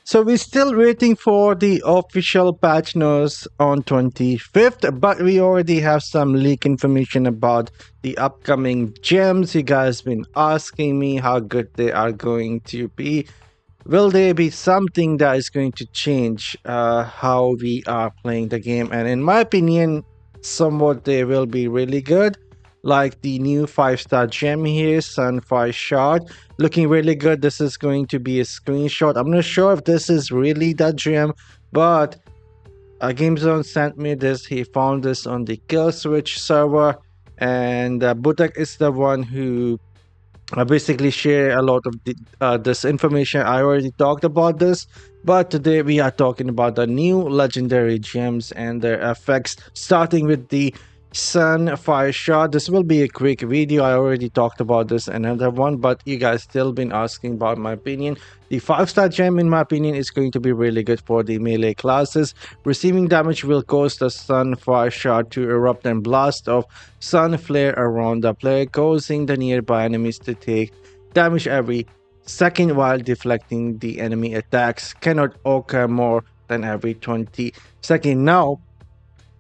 So we're still waiting for the official patch notes on 25th, but we already have some leak information about the upcoming gems. You guys been asking me how good they are going to be. Will there be something that is going to change how we are playing the game? And in my opinion, somewhat they will be really good. Like the new 5-star gem here, Sunfire Shard, looking really good. This is going to be a screenshot. I'm not sure if this is really that gem, but GameZone sent me this. He found this on the Kill Switch server, and Budak is the one who basically share a lot of this information. I already talked about this, but today we are talking about the new legendary gems and their effects, starting with the Sunfire Shard. This will be a quick video. I already talked about this another one, but you guys still been asking about my opinion. The 5-star gem, in my opinion, is going to be really good for the melee classes. Receiving damage will cause the Sunfire Shard to erupt and blast off sun flare around the player, causing the nearby enemies to take damage every second while deflecting the enemy attacks. Cannot occur more than every 20 seconds. Now,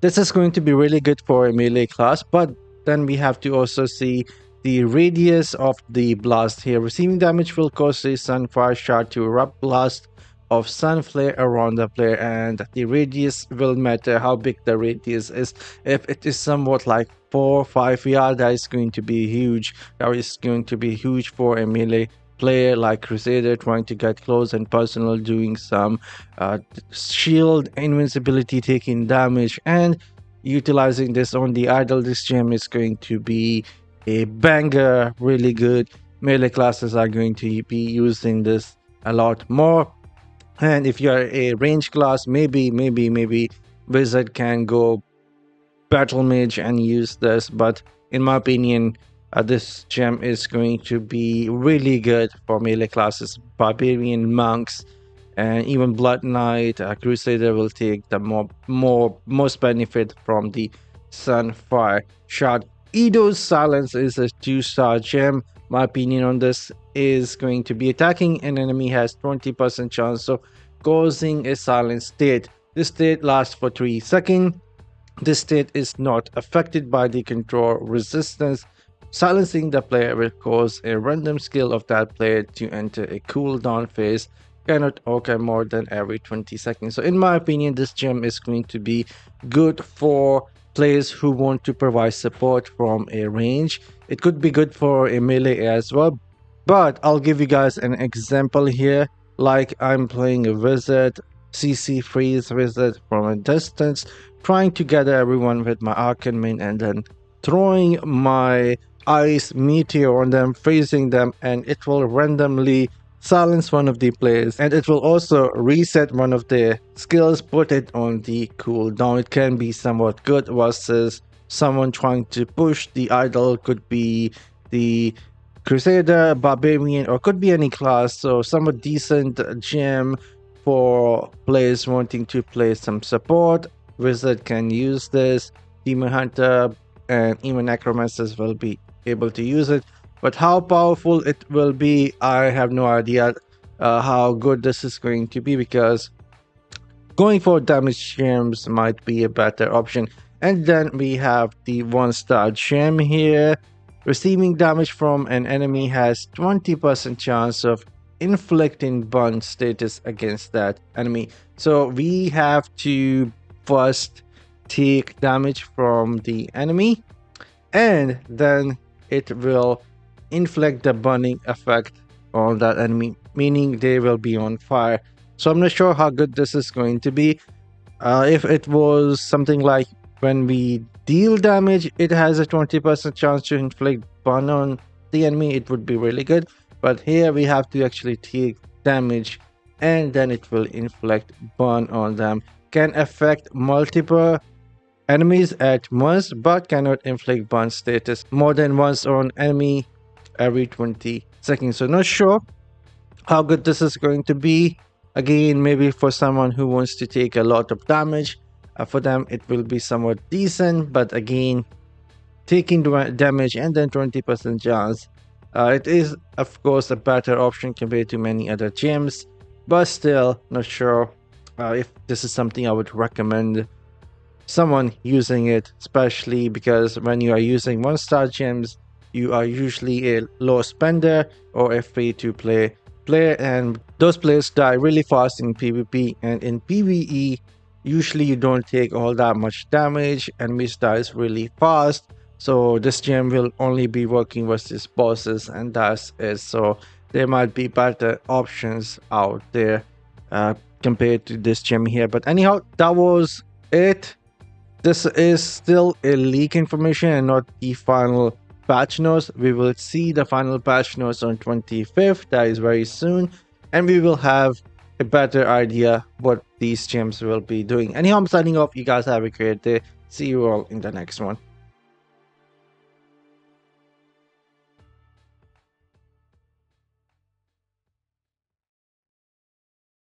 this is going to be really good for a melee class, but then we have to also see the radius of the blast here. Receiving damage will cause the Sunfire Shard to erupt blast of sun flare around the player, and the radius will matter how big the radius is. If it is somewhat like 4 or 5 yards, that is going to be huge. That is going to be huge for a melee player like Crusader trying to get close and personal, doing some shield invincibility, taking damage, and utilizing this on the idol. This gem is going to be a banger, really good. Melee classes are going to be using this a lot more. And if you're a range class, maybe Wizard can go Battle Mage and use this, but in my opinion, this gem is going to be really good for melee classes. Barbarian, monks, and even Blood Knight, Crusader will take the most benefit from the Sunfire Shard. EDO'S Silence is a 2-star gem. My opinion on this is going to be attacking an enemy has 20% chance of causing a silent state. This state lasts for 3 seconds. This state is not affected by the control resistance. Silencing the player will cause a random skill of that player to enter a cooldown phase. Cannot occur more than every 20 seconds. So in my opinion, this gem is going to be good for players who want to provide support from a range. It could be good for a melee as well, but I'll give you guys an example here. Like I'm playing a wizard, CC freeze wizard from a distance, trying to gather everyone with my Arcane main and then throwing my ice meteor on them, freezing them, and it will randomly silence one of the players, and it will also reset one of their skills, put it on the cooldown. It can be somewhat good versus someone trying to push the idol. Could be the Crusader, Barbarian, or could be any class. So somewhat decent gem for players wanting to play some support. Wizard can use this. Demon Hunter and even Necromancers will be able to use it. But how powerful it will be, I have no idea how good this is going to be, because going for damage gems might be a better option. And then we have the 1-star gem here. Receiving damage from an enemy has 20% chance of inflicting burn status against that enemy. So we have to first take damage from the enemy, and then it will inflict the burning effect on that enemy, meaning they will be on fire. So I'm not sure how good this is going to be. If it was something like when we deal damage, it has a 20% chance to inflict burn on the enemy, it would be really good. But here we have to actually take damage and then it will inflict burn on them. Can affect multiple enemies at once, but cannot inflict burn status more than once on enemy every 20 seconds. So not sure how good this is going to be. Again, maybe for someone who wants to take a lot of damage, for them it will be somewhat decent, but again, taking damage and then 20% chance, it is of course a better option compared to many other gems. but still not sure if this is something I would recommend someone using it, especially because when you are using 1-star gems, you are usually a low spender or a free to play player, and those players die really fast in PvP, and in PvE usually you don't take all that much damage, enemies dies really fast, so this gem will only be working versus bosses, and that's it. So there might be better options out there compared to this gem here. But anyhow, that was it. This is still a leak information and not the final patch notes. We will see the final patch notes on 25th, that is very soon, and we will have a better idea what these gems will be doing. Anyhow, I'm signing off. You guys have a great day. See you all in the next one.